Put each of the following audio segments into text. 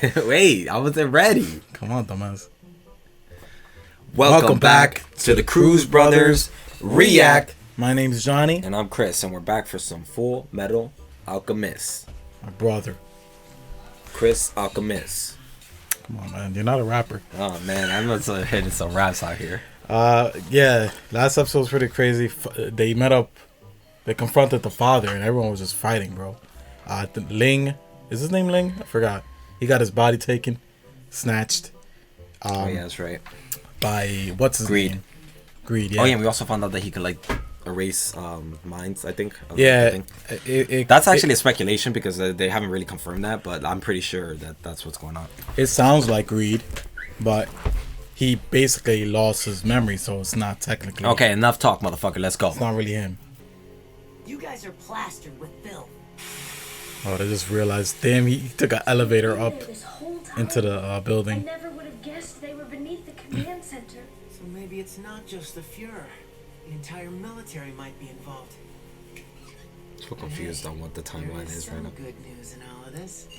Wait, I wasn't ready. Come on, dumbass. Welcome back to the Cruz Brothers React. My name's Johnny. And I'm Chris, and we're back for some Fullmetal Alchemist. My brother. Chris Alchemist. Come on, man. You're not a rapper. Oh, man. I'm not hitting some raps out here. Yeah. Last episode was pretty crazy. They met up. They confronted the father, and everyone was just fighting, bro. Ling. Is his name Ling? I forgot. He got his body taken. Snatched. Oh, yeah, that's right. By, what's his name? Greed, yeah. Oh, yeah, we also found out that he could, like, erase minds, I think. Yeah. That's actually a speculation because they haven't really confirmed that, but I'm pretty sure that that's what's going on. It sounds like Greed, but he basically lost his memory, so it's not technically... Okay, enough talk, motherfucker. Let's go. It's not really him. You guys are plastered with filth. Oh, they just realized, damn, he took an elevator up into the building. I never would have guessed they were beneath the command center. So maybe it's not just the Fuhrer. The entire military might be involved. So confused on what the timeline is right now. Good news in all of this.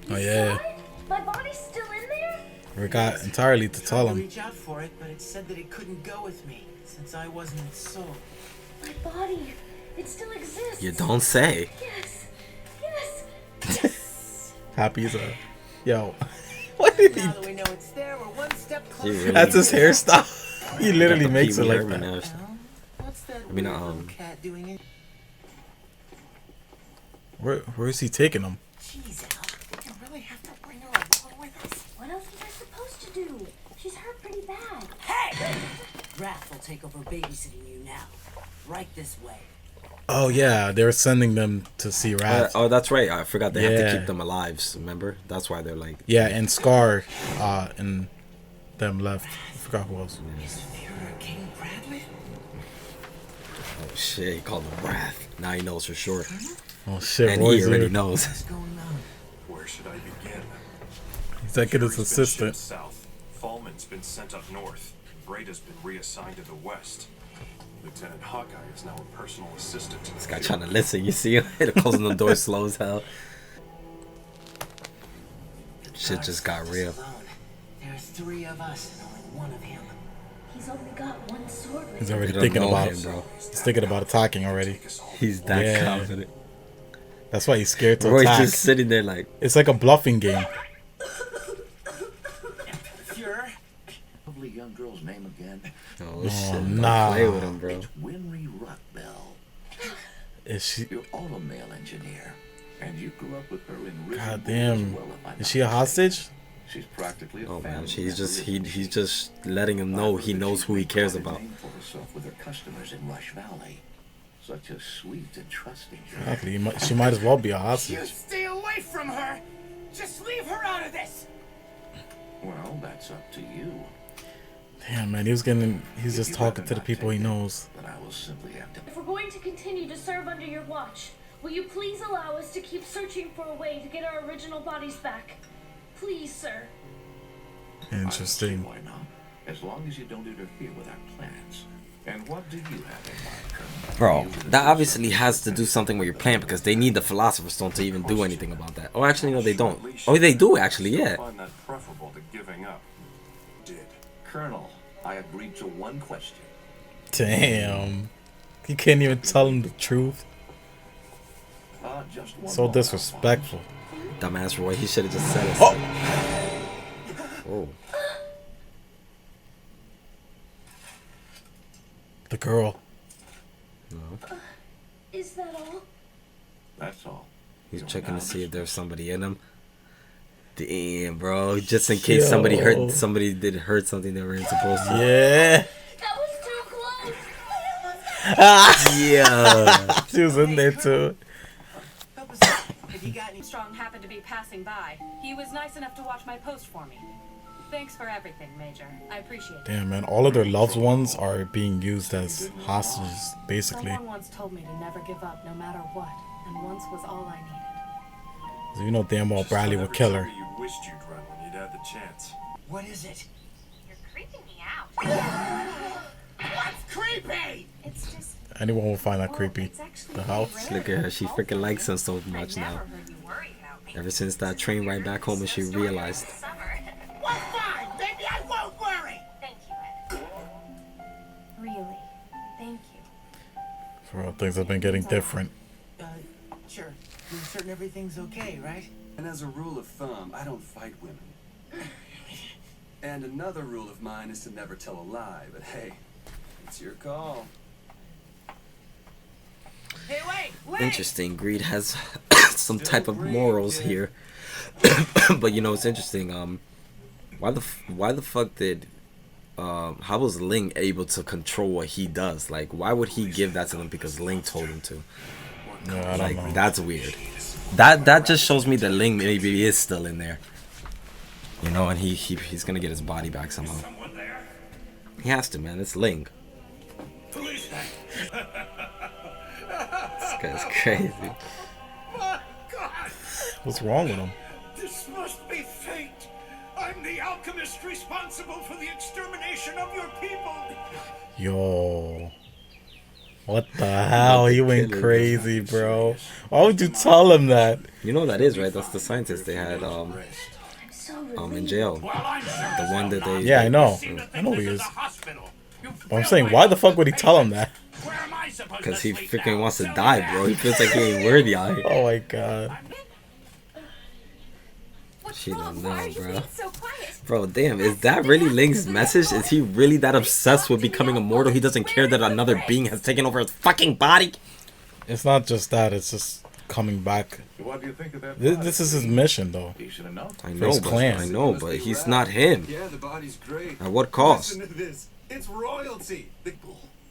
Oh yeah. My body's still in there? Forgot entirely to tell him. Reach out for it, but it said that it couldn't go with me since I wasn't its soul. My body, it still exists. You don't say. Yes. Yes. Happy as a... Yo. What did he... Now that we know it's there, we're one step closer. Really That's his hairstyle. He literally makes it like that. Well, what's that weird little cat doing it? Where is he taking him? Jeez, Al, you really have to bring her along with us. What else was I supposed to do? She's hurt pretty bad. Hey! Raph will take over babysitting you now. Right this way. Oh yeah, they were sending them to see rats. Oh, that's right. I forgot they have Yeah. to keep them alive. Remember? That's why they're like... Yeah, and Scar and them left. I forgot who else. Is Fuhrer King Bradley? Oh, shit. He called him Wrath. Now he knows for sure. Oh shit, And Roy's he already there. knows. What's going on? Where should I begin? He's like his Fury's been assistant. shipped south. Fallman's been sent up north. Brada's been reassigned to the west. Lieutenant Hawkeye is now a personal assistant to This guy trying to listen. You see him? They're closing the door slow as hell. Shit just got real. Alone. There are 3 of us and only 1 of him. He's only got one sword with He's him. already They don't thinking know about him, bro. He's thinking about attacking already. He's that Yeah. confident. That's why he's scared to Roy's attack. just sitting there like... It's like a bluffing game. Fuhrer? Lovely young girl's name again. Oh, shit. Don't nah. play with him, bro. It's Winry Rockbell. Is she... You're all a male engineer, and you grew up with her in Rizzo God as damn. well, if I'm Is not she a mistaken. hostage? She's practically a Oh, man. family He's just... member. He's just letting him know he knows who he cares about. For herself with her customers in Rush Valley. Such a sweet and trusting girl. Exactly. She might as well be a You hostage. stay away from her! Just leave her out of this! Well, that's up to you. Damn, man. He's If just you'd talking rather to the not people he take it, knows. then I will simply have to. If we're going to continue to serve under your watch, will you please allow us to keep searching for a way to get our original bodies back? Please, sir. Interesting. Why not? As long as you don't interfere with our plans. And what do you have in mind, Colonel? Bro, that obviously has to do something with your plan because they need the Philosopher's Stone to even do anything about that. Oh, actually, no, they don't. Oh, they do, actually, yeah. find that preferable to giving up. Did. Colonel, I agreed to one question. Damn. You can't even tell him the truth. Just one So moment, disrespectful. Dumbass Roy, he should have just said it. Oh. The girl. Is that all? That's all. He's You're checking now to see if there's somebody in him. Damn, bro. Just in case somebody did hurt something they weren't supposed to. Yeah. That was too close. Yeah. She was in there too. Have you got any Strong happened to be passing by. He was nice enough to watch my post for me. Thanks for everything, Major. I appreciate it. Damn, man. All of their loved ones are being used as hostages, basically. Someone once told me to never give up no matter what, and once was all I needed. So you know damn well Bradley would kill her. You wished you'd run when you'd had the chance. What is it? You're creeping me out. What's creepy? It's just Anyone will find that creepy. It's actually The house. Look at her. She freaking likes him so much I now. never heard you worried about me. Ever since that train ride back home and she realized. Well, fine, baby, I won't worry. Thank you, Ed. Really. Thank you. For real, things have been getting different. Sure. You're certain everything's okay, right? And as a rule of thumb, I don't fight women. And another rule of mine is to never tell a lie, but hey, it's your call. Hey, wait! Interesting. Greed has some type of morals here. But you know, it's interesting. Why the fuck did how was Ling able to control what he does? Like, why would he give that to them because Ling told him to? Yeah, I don't know. That's weird. That just shows me that Ling maybe is still in there. You know, and he's gonna get his body back somehow. He has to, man. It's Ling. This guy's crazy. My God! What's wrong with him? This must be fate. I'm the alchemist responsible for the extermination of your people. Yo. What the hell? He went crazy, bro. Why would you tell him that? You know who that is, right? That's the scientist they had in jail. The one that they Yeah, I know. I know who he is. But I'm saying, why the fuck would he tell him that? because he freaking wants to die, bro. He feels like he ain't worthy out here. Oh my god. She don't know, bro. So quiet. Bro, damn, is that really Ling's message? Is he really that obsessed with becoming immortal? He doesn't care that another being has taken over his fucking body? It's not just that, it's just coming back. What do you think of that? This is his mission, though. Decent enough. I For know, his but, clan. I know, but he's not him. Yeah, the body's great. At what cost? Listen to this. It's royalty. The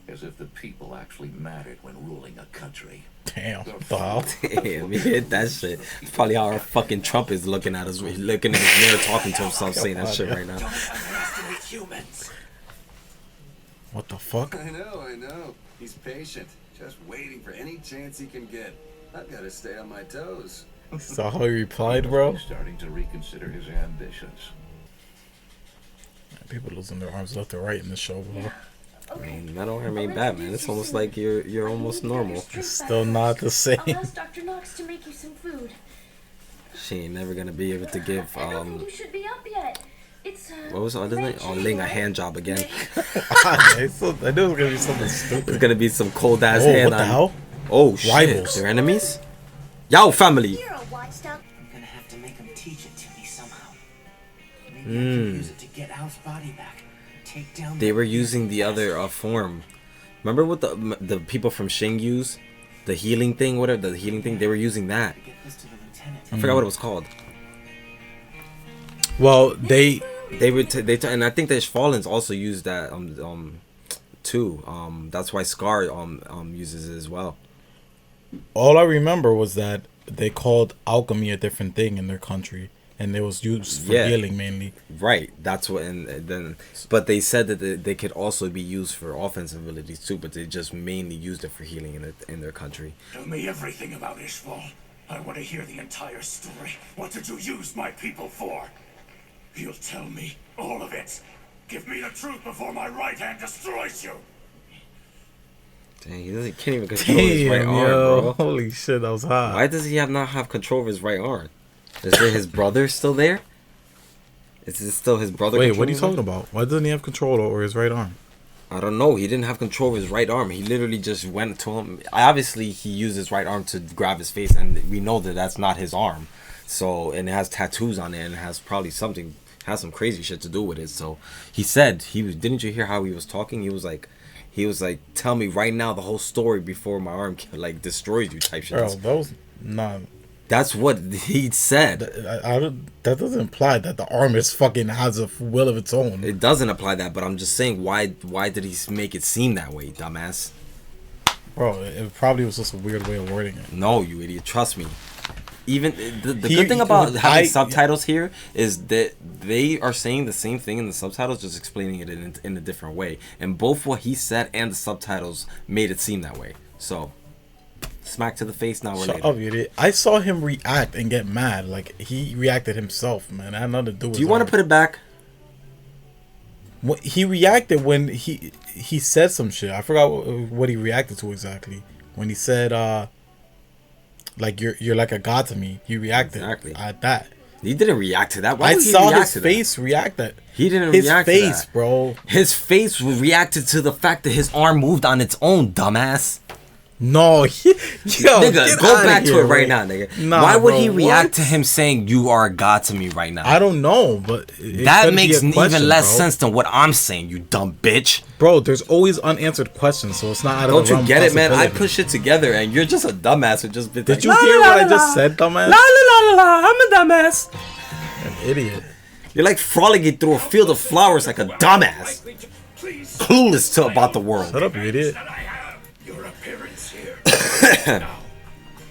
As if the people actually mattered when ruling a country. Damn, what the hell? Damn, he hit that shit. It's probably how our fucking Trump is looking at us. He's looking at his mirror, talking to himself, saying that shit right now. Don't underestimate humans. What the fuck? I know. He's patient. Just waiting for any chance he can get. I've got to stay on my toes. Saw how he replied, bro? He's starting to reconsider his ambitions. People losing their arms left and right in this show, bro. I mean, that arm ain't bad, man. It's almost like you're almost normal. It's still not the same. I'll ask Dr. Knox to make you some food. She ain't never gonna be able to give I don't think you should be up yet. It's what was the other name? Oh, Ling a hand job again. I knew it was gonna be something It's stupid. gonna be some cold ass Oh, hand what the on. hell? Oh shit! Rivals. They're enemies. Yo, family. I'm gonna have to make him teach it to me somehow. Maybe I can use it to get Al's body back. Take down They were using the other form. Remember what the people from Shing used? The healing thing, whatever the healing thing. They were using that. Get this to the lieutenant. I forgot what it was called. Well, they And I think that Fallen's also used that too. That's why Scar uses it as well. all I remember was that they called alchemy a different thing in their country, and it was used for Yeah. healing mainly. Right. That's what. And then, but they said that they could also be used for offensive abilities too. But they just mainly used it for healing in their country. Tell me everything about Ishval. I want to hear the entire story. What did you use my people for? You'll tell me all of it. Give me the truth before my right hand destroys you. Dang, he can't even control his right arm, bro. Holy shit, that was hot. Why does he not have control of his right arm? Is it his brother still there? Is it still his brother? Wait, what are you controlling talking about? Why doesn't he have control over his right arm? him? I don't know. He didn't have control of his right arm. He literally just went to him. Obviously, he used his right arm to grab his face, and we know that that's not his arm. So, and it has tattoos on it, and it has probably has some crazy shit to do with it. So, he said Didn't you hear how he was talking? He was like, tell me right now the whole story before my arm like destroys you type shit. Bro, that was not. That's what he said. That doesn't imply that the arm is fucking has a will of its own. It doesn't apply that, but I'm just saying why did he make it seem that way, dumbass? Bro, it probably was just a weird way of wording it. No, you idiot. Trust me. Even the good thing about having subtitles here is that they are saying the same thing in the subtitles, just explaining it in a different way. And both what he said and the subtitles made it seem that way. So, smack to the face. Now we're Shut later. up, you idiot. I saw him react and get mad. Like, he reacted himself, man. It had nothing to do with Do you want to put it back? He reacted when he said some shit. I forgot what he reacted to exactly. When he said, like, you're like a god to me. He reacted at that. He didn't react to that. Why I would he saw react his to face react that. He didn't his react face, to that. bro. His face reacted to the fact that his arm moved on its own, dumbass. No, nigga, go back to it right now, nigga. Nah, why would bro, he react what? to him saying you are a god to me right now? I don't know, but that makes even less sense than what I'm saying, you dumb bitch. Bro, there's always unanswered questions, so it's not out of Don't the realm you get it, man? I possibility. put shit together, and you're just a dumbass who just been. Did you hear what I just said, dumbass? La la la la! I'm a dumbass. An idiot. You're like frolicking through a field of flowers like a dumbass, clueless to about the world. Shut up, you idiot. Your appearance here. Now,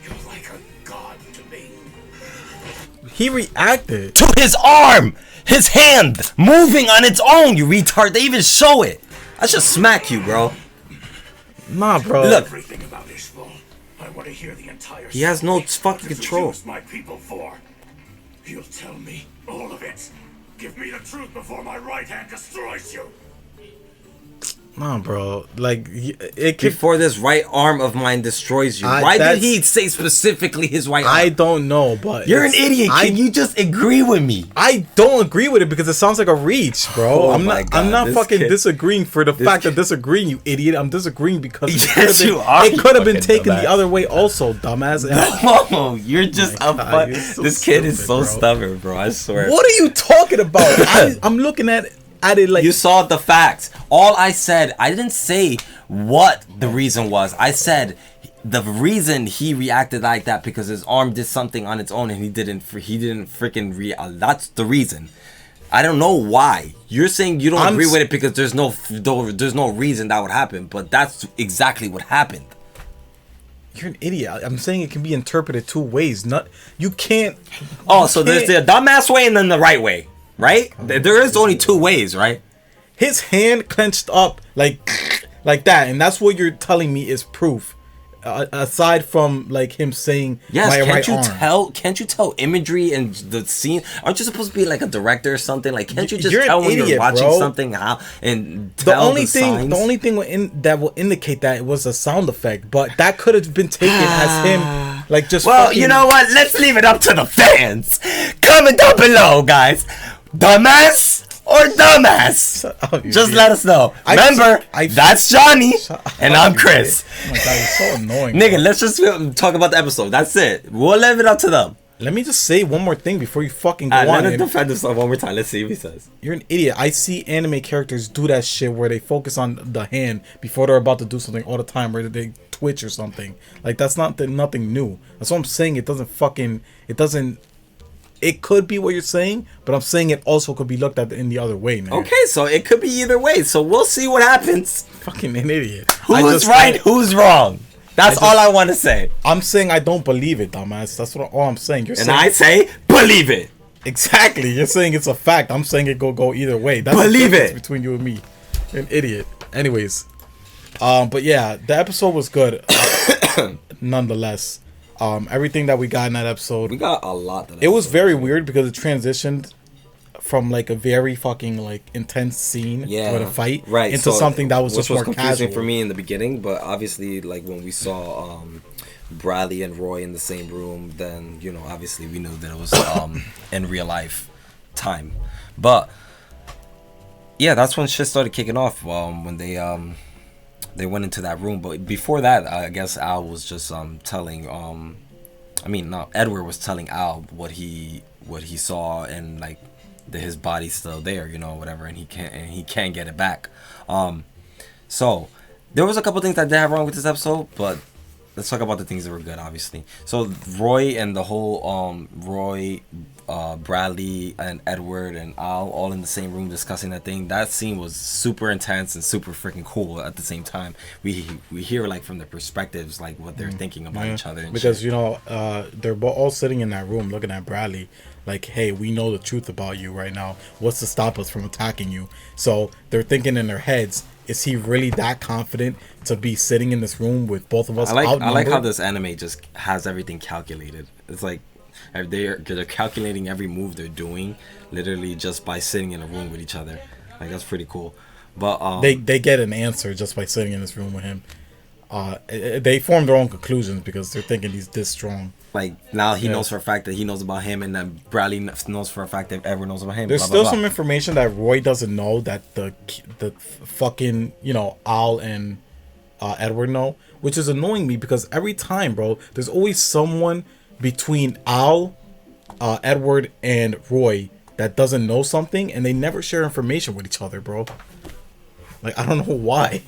you're like a god to me. He reacted to his arm, his hand moving on its own. You retard! They even show it. I should smack you, bro. Nah, bro. Look, Everything about Ishval. I want to hear the entire he has no story. fucking What did you control. use my people for? You'll tell me all of it. Give me the truth before my right hand destroys you. Nah, bro. Like, it could. Before this right arm of mine destroys you. Why did he say specifically his right arm? I don't know, but You're an idiot. Can you just agree with me? I don't agree with it because it sounds like a reach, bro. Oh I'm my not. God, I'm not this fucking kid- disagreeing for the fact of disagreeing, you idiot. I'm disagreeing because Yes, you are, it you could have been fucking taken dumbass. the other way, also, dumbass. No, you're just Oh a my God, fuck. you're so This kid is stupid, so bro. stubborn, bro. I swear. What are you talking about? I'm looking at it like You saw the facts. All I said, I didn't say what the reason was. I said the reason he reacted like that because his arm did something on its own and he didn't freaking react. That's the reason. I don't know why. You're saying you don't agree with it because there's no reason that would happen, but that's exactly what happened. You're an idiot. I'm saying it can be interpreted two ways. You can't. Oh, so there's the dumbass way and then the right way, right? There is only two ways, right? His hand clenched up like that, and that's what you're telling me is proof. Aside from like him saying, Yes, my can't right you arm. tell? Can't you tell imagery and the scene? Aren't you supposed to be like a director or something? Like, can't you just You're an tell when idiot, you're watching bro. something how and The tell only signs? that will indicate that it was a sound effect, but that could have been taken as him, like just. Well, fucking, you know what? Let's leave it up to the fans. Comment down below, guys. Dumbass or dumbass? Just let us know. Remember, that's Johnny and I'm Chris. Oh my god, you're so annoying. Nigga, let's just talk about the episode. That's it. We'll leave it up to them. Let me just say one more thing before you fucking go Let on. him defend himself one more time. Let's see what he says. You're an idiot. I see anime characters do that shit where they focus on the hand before they're about to do something all the time, where they twitch or something. Like, that's nothing new. That's what I'm saying. It doesn't. It could be what you're saying, but I'm saying it also could be looked at in the other way, man. Okay, so it could be either way. So we'll see what happens. Fucking an idiot. Who's right? Who's wrong? That's all I want to say. I'm saying I don't believe it, dumbass. That's all I'm saying. You're saying, I say believe it. Exactly. You're saying it's a fact. I'm saying it go either way. That's Believe the difference it. between you and me. You're an idiot. Anyways, but yeah, the episode was good. Nonetheless, everything that we got in that episode, We got a lot. it was very weird because it transitioned from like a very fucking like intense scene with a fight into something that was just more confusing casual for me in the beginning, but obviously like when we saw Bradley and Roy in the same room, then you know obviously we knew that it was in real life time. But yeah, that's when shit started kicking off when they went into that room. But before that, I guess Al was just telling Edward was telling Al what he saw, and like his body's still there, you know, whatever, and he can't get it back. So there was a couple things that did have wrong with this episode, but let's talk about the things that were good, obviously. So Roy and the whole Bradley and Edward and Al all in the same room discussing that thing. That scene was super intense and super freaking cool at the same time. We hear like from their perspectives like what they're thinking about each other and because shit. you know they're all sitting in that room looking at Bradley like, hey, we know the truth about you right now. What's to stop us from attacking you? So they're thinking in their heads, is he really that confident to be sitting in this room with both of us? I like how this anime just has everything calculated. It's like they're calculating every move they're doing literally just by sitting in a room with each other. Like that's pretty cool. But they get an answer just by sitting in this room with him. They form their own conclusions because they're thinking he's this strong. like now he knows for a fact that he knows about him, and then Bradley knows for a fact that Edward knows about him. There's blah, still blah, some blah. information that Roy doesn't know that the fucking Al and Edward know, which is annoying me because every time, bro, there's always someone between Al, Edward, and Roy that doesn't know something, and they never share information with each other, bro. Like, I don't know why.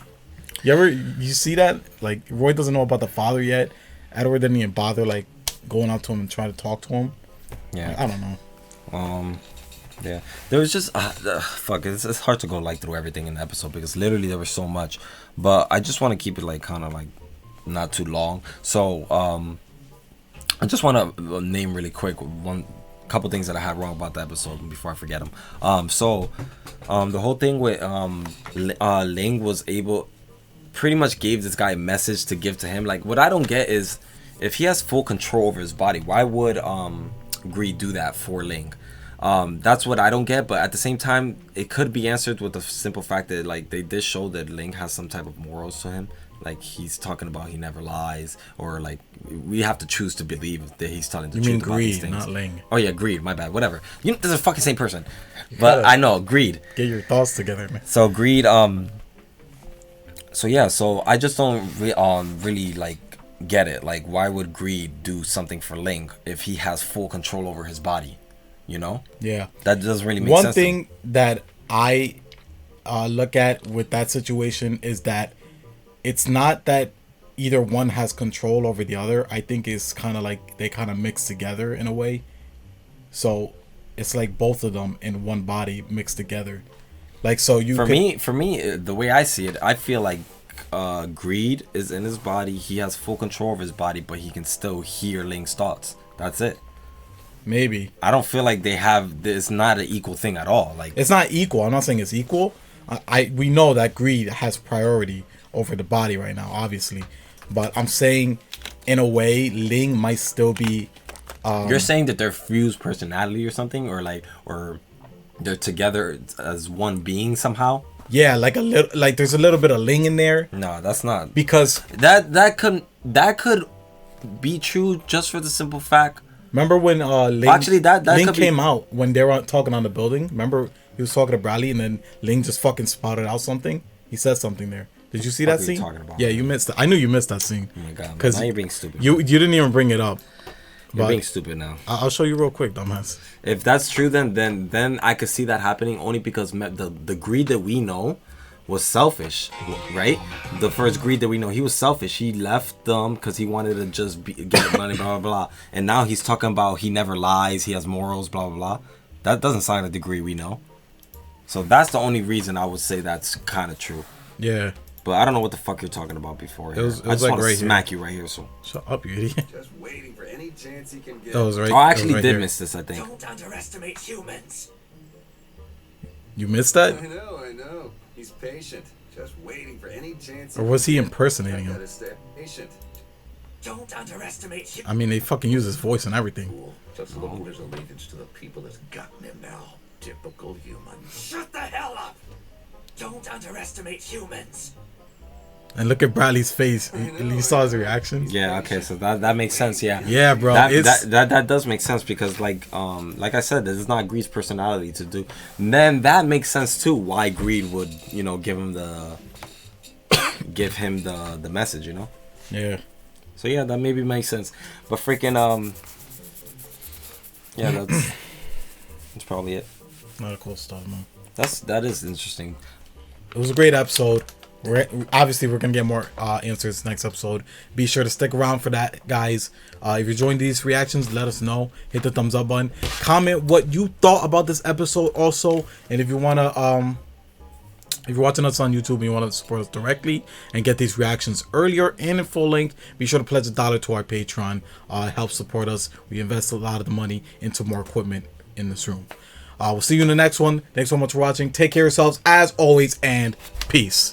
You see that? Like, Roy doesn't know about the father yet. Edward didn't even bother like going out to him and trying to talk to him. Yeah, like, I don't know. Yeah, there was just fuck. It's hard to go like through everything in the episode because literally there was so much. But I just want to keep it like kind of like not too long. So I just want to name really quick one couple things that I had wrong about the episode before I forget them. The whole thing with Ling was able, pretty much gave this guy a message to give to him. Like, what I don't get is if he has full control over his body, why would Greed do that for Ling? That's what I don't get. But at the same time, it could be answered with the simple fact that like they did show that Ling has some type of morals to him. Like he's talking about he never lies, or like we have to choose to believe that he's telling the You truth mean about these Greed, things. not Ling. Oh yeah, Greed. My bad. Whatever. You know, this is the fucking same person. But I know Greed. Get your thoughts together, man. So Greed. So yeah. So I just don't really like get it. Like, why would Greed do something for Ling if he has full control over his body? You know? Yeah. That doesn't really make One sense. thing that I look at with that situation is that it's not that either one has control over the other. I think it's kind of like they kind of mix together in a way. So it's like both of them in one body mixed together. Like, so you For me, the way I see it, I feel like Greed is in his body. He has full control of his body, but he can still hear Ling's thoughts. That's it. Maybe. I don't feel like they have. It's not an equal thing at all. Like, It's not equal. I'm not saying it's equal. We know that Greed has priority over the body right now, obviously. But I'm saying, in a way, Ling might still be. you're saying that they're fused personality or something, or they're together as one being somehow. Yeah, like a little, like there's a little bit of Ling in there. No, that's not. Because That could be true just for the simple fact. remember when Ling, Actually, that Ling could came be, out when they were talking on the building. Remember he was talking to Bradley and then Ling just fucking spouted out something. He said something there. Did you see that What are you scene? talking about? Yeah, you missed it. I knew you missed that scene. Oh my god! Because Now you're being stupid. You didn't even bring it up. You're But being stupid now. I'll show you real quick, dumbass. If that's true, then I could see that happening only because the Greed that we know was selfish, right? The first Greed that we know, he was selfish. He left them because he wanted to just get money, blah, blah, blah. And now he's talking about he never lies, he has morals, blah, blah, blah. That doesn't sound like the Greed we know. So that's the only reason I would say that's kind of true. Yeah. But I don't know what the fuck you're talking about before. It was I just like want to right smack here. you right here. So Shut up, you idiot. Just waiting for any chance he can get. That was right. oh, I that was actually right did here. miss this, I think. Don't underestimate humans. You missed that? I know. He's patient. Just waiting for any chance. Or was he can get. impersonating I him? gotta stay patient. Don't underestimate humans. I mean, they fucking use his voice and everything. Just look at his allegiance to the people that's gotten him now. Typical human. Shut the hell up! Don't underestimate humans. And look at Bradley's face. You saw his reaction. Yeah, okay, so that makes sense, yeah. Yeah, bro. That does make sense because like I said, this is not Greed's personality to do. And then that makes sense too why Greed would, give him the message, Yeah. So yeah, that maybe makes sense. But freaking yeah, that's probably it. Not a cool stuff, man. That is interesting. It was a great episode. Obviously we're gonna get more answers next episode. Be sure to stick around for that, guys. If you're enjoying these reactions, let us know. Hit the thumbs up button. Comment what you thought about this episode also. And if you wanna if you're watching us on YouTube and you want to support us directly and get these reactions earlier and in full length, be sure to pledge $1 to our Patreon. Help support us. We invest a lot of the money into more equipment in this room. We'll see you in the next one. Thanks so much for watching. Take care of yourselves as always, and peace.